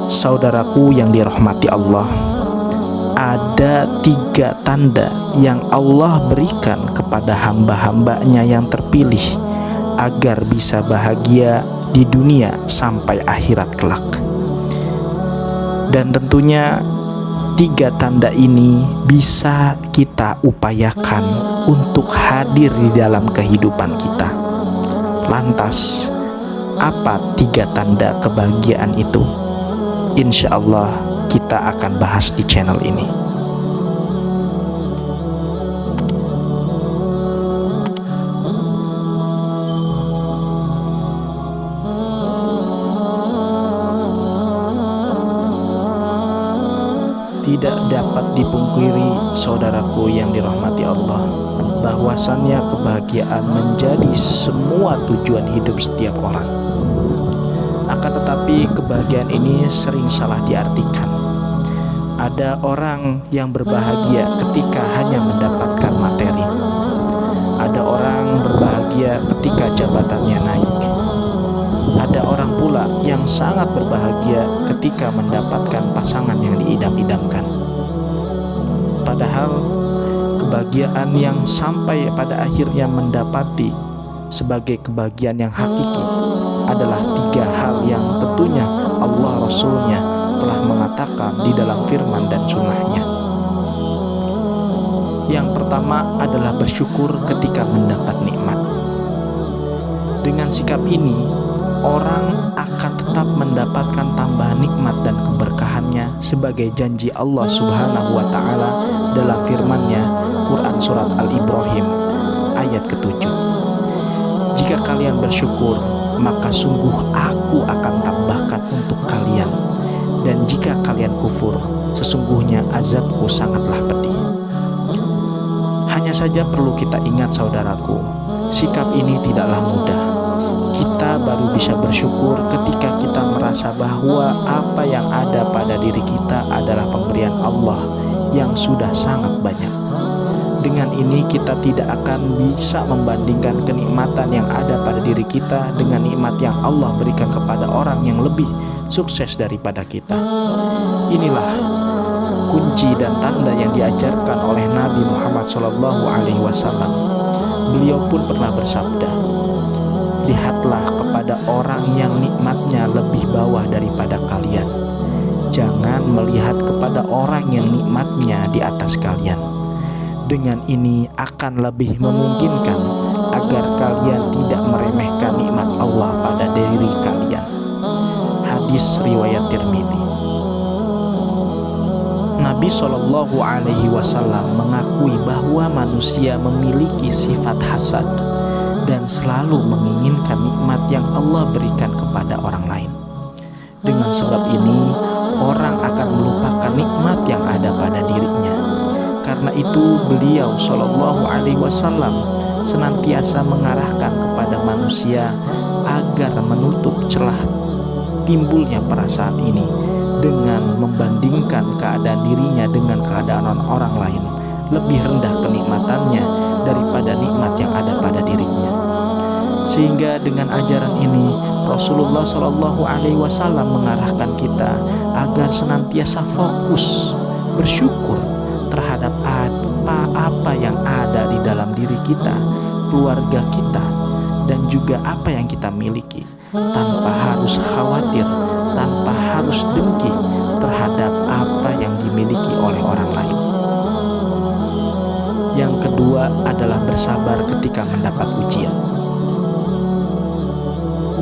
Saudaraku yang dirahmati Allah, ada 3 tanda yang Allah berikan kepada hamba-hambanya yang terpilih agar bisa bahagia di dunia sampai akhirat kelak. Dan tentunya 3 tanda ini bisa kita upayakan untuk hadir di dalam kehidupan kita. Lantas, apa 3 tanda kebahagiaan itu? Insya Allah kita akan bahas di channel ini. Tidak dapat dipungkiri, saudaraku yang dirahmati Allah, bahwasannya kebahagiaan menjadi semua tujuan hidup setiap orang. Akan tetapi kebahagiaan ini sering salah diartikan. Ada orang yang berbahagia ketika hanya mendapatkan materi. Ada orang berbahagia ketika jabatannya naik. Ada orang pula yang sangat berbahagia ketika mendapatkan pasangan yang diidam-idamkan. Padahal kebahagiaan yang sampai pada akhirnya mendapati sebagai kebahagiaan yang hakiki adalah 3 hal yang tentunya Allah Rasulnya telah mengatakan di dalam firman dan sunnahnya. Yang pertama adalah bersyukur ketika mendapat nikmat. Dengan sikap ini, orang akan tetap mendapatkan tambahan nikmat dan keberkahannya sebagai janji Allah Subhanahu wa Ta'ala dalam firman-Nya, Quran Surat Al-Ibrahim ayat ke-7. Jika kalian bersyukur, maka sungguh aku akan tambahkan untuk kalian, dan jika kalian kufur, sesungguhnya azabku sangatlah pedih. Hanya saja perlu kita ingat, saudaraku, sikap ini tidaklah mudah. Kita baru bisa bersyukur ketika kita merasa bahwa apa yang ada pada diri kita adalah pemberian Allah yang sudah sangat banyak. Dengan ini kita tidak akan bisa membandingkan kenikmatan yang ada pada diri kita dengan nikmat yang Allah berikan kepada orang yang lebih sukses daripada kita. Inilah kunci dan tanda yang diajarkan oleh Nabi Muhammad SAW. Beliau pun pernah bersabda, lihatlah kepada orang yang nikmatnya lebih bawah daripada kalian. Jangan melihat kepada orang yang nikmatnya di atas kalian. Dengan ini akan lebih memungkinkan agar kalian tidak meremehkan nikmat Allah pada diri kalian. Hadis riwayat Tirmidzi. Nabi SAW mengakui bahwa manusia memiliki sifat hasad dan selalu menginginkan nikmat yang Allah berikan kepada orang lain. Dengan sebab ini, orang akan melupakan nikmat yang ada pada dirinya. Karena itu beliau SAW senantiasa mengarahkan kepada manusia agar menutup celah timbulnya perasaan ini dengan membandingkan keadaan dirinya dengan keadaan orang lain, lebih rendah kenikmatannya daripada nikmat yang ada pada dirinya. Sehingga dengan ajaran ini Rasulullah SAW mengarahkan kita agar senantiasa fokus bersyukur terhadap apa yang ada di dalam diri kita, keluarga kita, dan juga apa yang kita miliki, tanpa harus khawatir, tanpa harus dengki terhadap apa yang dimiliki oleh orang lain. Yang kedua adalah bersabar ketika mendapat ujian.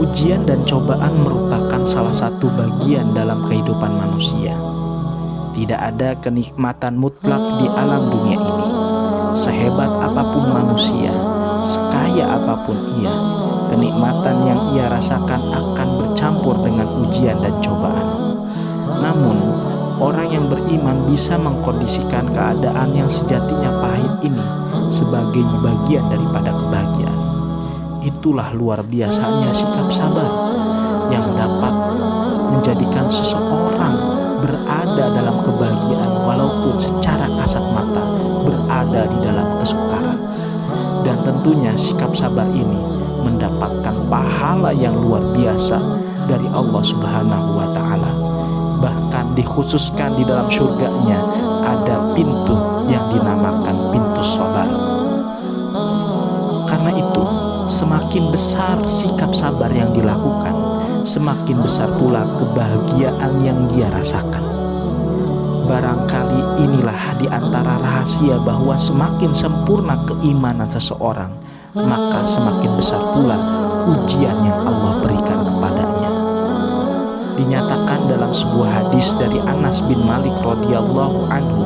Ujian dan cobaan merupakan salah satu bagian dalam kehidupan manusia. Tidak ada kenikmatan mutlak di alam dunia ini. Sehebat apapun manusia, sekaya apapun ia, kenikmatan yang ia rasakan akan bercampur dengan ujian dan cobaan. Namun, orang yang beriman bisa mengkondisikan keadaan yang sejatinya pahit ini sebagai bagian daripada kebahagiaan. Itulah luar biasanya sikap sabar yang dapat menjadikan seseorang berada dalam kebahagiaan walaupun secara kasat mata berada di dalam kesukaran. Dan tentunya sikap sabar ini mendapatkan pahala yang luar biasa dari Allah Subhanahu wa ta'ala. Bahkan dikhususkan di dalam surganya ada pintu yang dinamakan pintu sabar. Karena itu, semakin besar sikap sabar yang dilakukan, semakin besar pula kebahagiaan yang dia rasakan. Barangkali inilah di antara rahasia bahwa semakin sempurna keimanan seseorang, maka semakin besar pula ujian yang Allah berikan kepadanya. Dinyatakan dalam sebuah hadis dari Anas bin Malik radhiyallahu anhu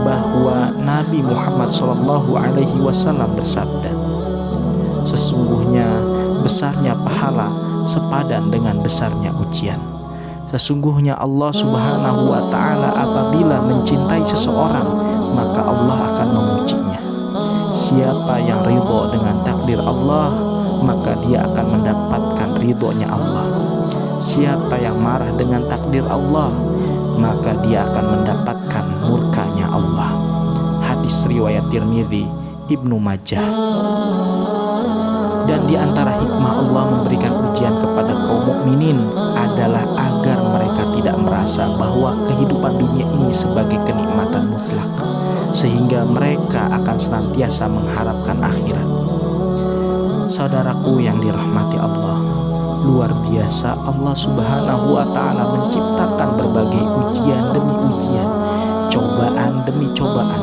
bahwa Nabi Muhammad SAW bersabda, "Sesungguhnya besarnya pahala sepadan dengan besarnya ujian. Sesungguhnya Allah Subhanahu wa ta'ala apabila mencintai seseorang, maka Allah akan mengujinya. Siapa yang ridho dengan takdir Allah, maka dia akan mendapatkan ridhonya Allah. Siapa yang marah dengan takdir Allah, maka dia akan mendapatkan murkanya Allah." Hadis riwayat Tirmidzi, Ibnu Majah. Dan di antara hikmah Allah memberikan ujian kepada kaum mukminin adalah agar mereka tidak merasa bahwa kehidupan dunia ini sebagai kenikmatan mutlak, sehingga mereka akan senantiasa mengharapkan akhirat. Saudaraku yang dirahmati Allah, luar biasa Allah Subhanahu wa ta'ala menciptakan berbagai ujian demi ujian, cobaan demi cobaan,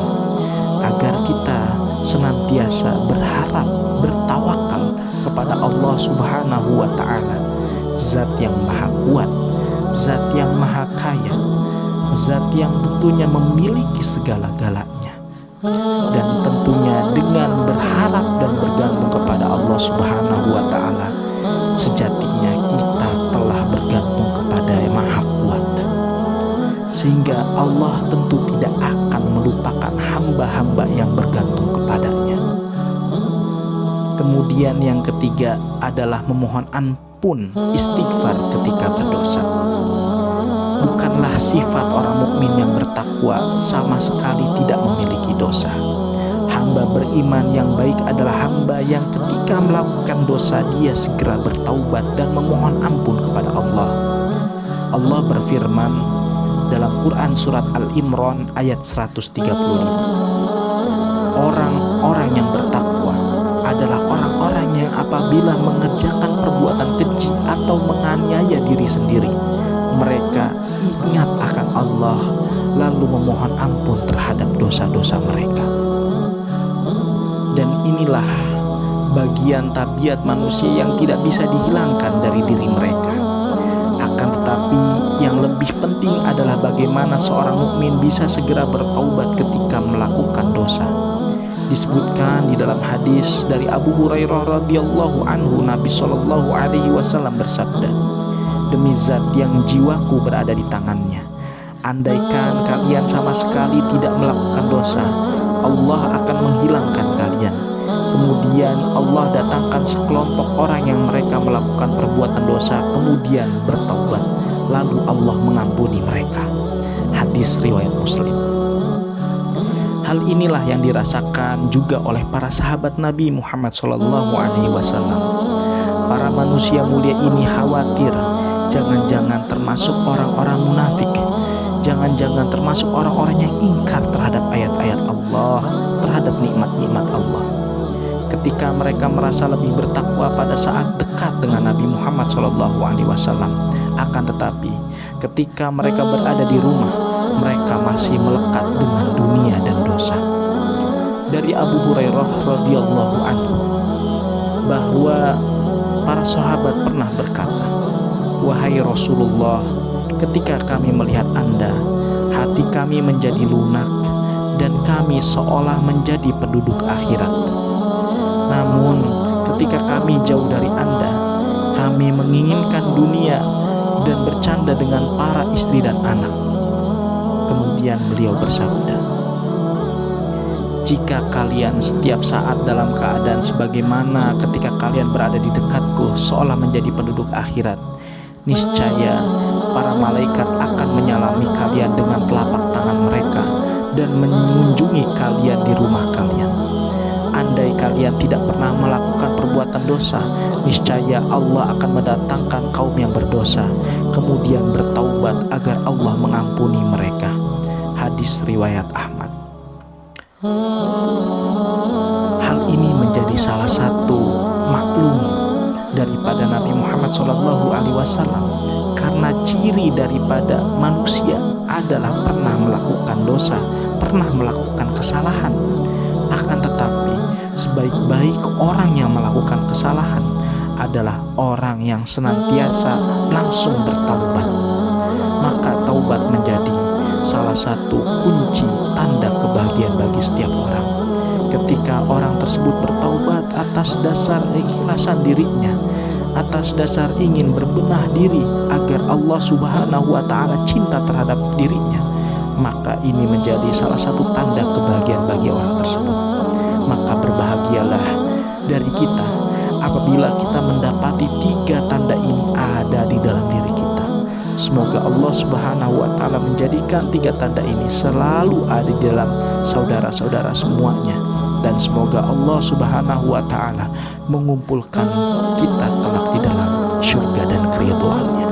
agar kita senantiasa berharap, bertawakal kepada Allah Subhanahu wa ta'ala, Zat yang maha kuat, Zat yang maha kaya, Zat yang tentunya memiliki segala-galanya. Dan tentunya dengan berharap dan bergantung kepada Allah Subhanahu wa ta'ala, sejatinya kita telah bergantung kepada yang maha kuat, sehingga Allah tentu tidak akan melupakan hamba-hamba yang bergantung kepadanya. Kemudian yang ketiga adalah memohon ampun, istighfar ketika berdosa. Bukanlah sifat orang mukmin yang bertakwa sama sekali tidak memiliki dosa. Hamba beriman yang baik adalah hamba yang ketika melakukan dosa dia segera bertaubat dan memohon ampun kepada Allah. Allah berfirman dalam Quran surat Al-Imran ayat 135, orang-orang yang bertakwa adalah orang-orang yang apabila mengerjakan perbuatan keji atau menganiaya diri sendiri, mereka ingat akan Allah lalu memohon ampun terhadap dosa-dosa mereka. Dan inilah bagian tabiat manusia yang tidak bisa dihilangkan dari diri mereka. Akan tetapi yang lebih penting adalah bagaimana seorang mukmin bisa segera bertaubat ketika melakukan dosa. Disebutkan di dalam hadis dari Abu Hurairah radhiyallahu anhu, Nabi sallallahu alaihi wasallam bersabda, "Demi zat yang jiwaku berada di tangannya, andaikan kalian sama sekali tidak melakukan dosa, Allah akan menghilangkan kalian. Kemudian Allah datangkan sekelompok orang yang mereka melakukan perbuatan dosa, kemudian bertaubat, lalu Allah mengampuni mereka." Hadis riwayat Muslim. Hal inilah yang dirasakan juga oleh para sahabat Nabi Muhammad SAW. Para manusia mulia ini khawatir jangan-jangan termasuk orang-orang munafik, jangan-jangan termasuk orang-orang yang ingkar terhadap ayat-ayat Allah, terhadap nikmat-nikmat Allah. Ketika mereka merasa lebih bertakwa pada saat dekat dengan Nabi Muhammad SAW, akan tetapi ketika mereka berada di rumah, mereka masih melekat dengan dunia dan dosa. Dari Abu Hurairah radhiyallahu anhu bahwa para sahabat pernah berkata, "Wahai Rasulullah, ketika kami melihat Anda, hati kami menjadi lunak dan kami seolah menjadi penduduk akhirat. Namun ketika kami jauh dari Anda, kami menginginkan dunia dan bercanda dengan para istri dan anak." Kemudian beliau bersabda, "Jika kalian setiap saat dalam keadaan sebagaimana ketika kalian berada di dekatku seolah menjadi penduduk akhirat, niscaya para malaikat akan menyalami kalian dengan telapak tangan mereka dan mengunjungi kalian di rumah kalian. Andai kalian tidak pernah melakukan perbuatan perbuatan dosa, niscaya Allah akan mendatangkan kaum yang berdosa, kemudian bertaubat agar Allah mengampuni mereka. Hadis riwayat Ahmad. Hal ini menjadi salah satu maklum daripada Nabi Muhammad SAW, karena ciri daripada manusia adalah pernah melakukan dosa, pernah melakukan kesalahan. Akan tetapi sebaik-baik orang yang melakukan kesalahan adalah orang yang senantiasa langsung bertaubat. Maka taubat menjadi salah satu kunci tanda kebahagiaan bagi setiap orang. Ketika orang tersebut bertaubat atas dasar ikhlasan dirinya, atas dasar ingin berbenah diri agar Allah Subhanahu wa Ta'ala cinta terhadap dirinya, maka ini menjadi salah satu tanda kebahagiaan bagi orang tersebut. Maka berbahagialah dari kita apabila kita mendapati 3 tanda ini ada di dalam diri kita. Semoga Allah Subhanahu wa Ta'ala menjadikan 3 tanda ini selalu ada di dalam saudara-saudara semuanya, dan semoga Allah Subhanahu wa Ta'ala mengumpulkan kita kelak di dalam surga dan keridhaannya.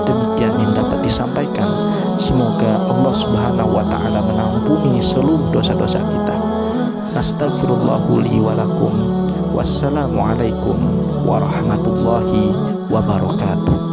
Demikian yang dapat disampaikan. Semoga Allah Subhanahu wa Ta'ala mengampuni seluruh dosa-dosa kita. Nastaghfirullahu li wa lakum. Wassalamualaikum warahmatullahi wabarakatuh.